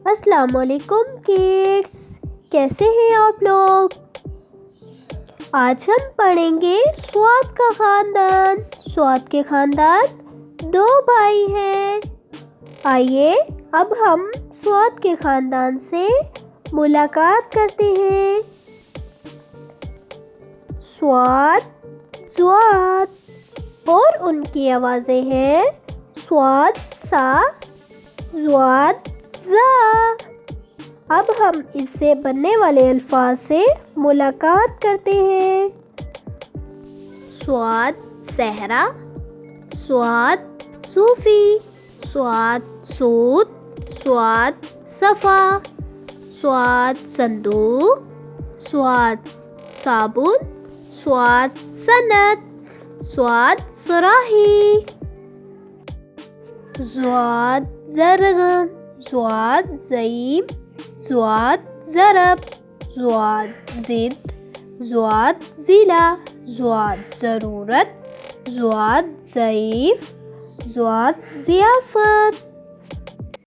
السلام علیکم کڈس، کیسے ہیں آپ لوگ؟ آج ہم پڑھیں گے سعاد کا خاندان۔ سعاد کے خاندان 2 بھائی ہیں۔ آئیے اب ہم سعاد کے خاندان سے ملاقات کرتے ہیں۔ سعاد، سعاد اور ان کی آوازیں ہیں سعاد سا، سعاد زا۔ اب ہم اس سے بننے والے الفاظ سے ملاقات کرتے ہیں۔ سعاد صحرا، سعاد صوفی، سعاد سود، سعاد صفا، سعاد صندوق، سعاد صابن، سعاد صنعت، سعاد صراحی، سعاد زرغم، سعاد زعیم، سعاد ضرب، سعاد ضد، سعاد ضلع، سعاد ضرورت، سعاد ضعیف، سعاد ضیافت۔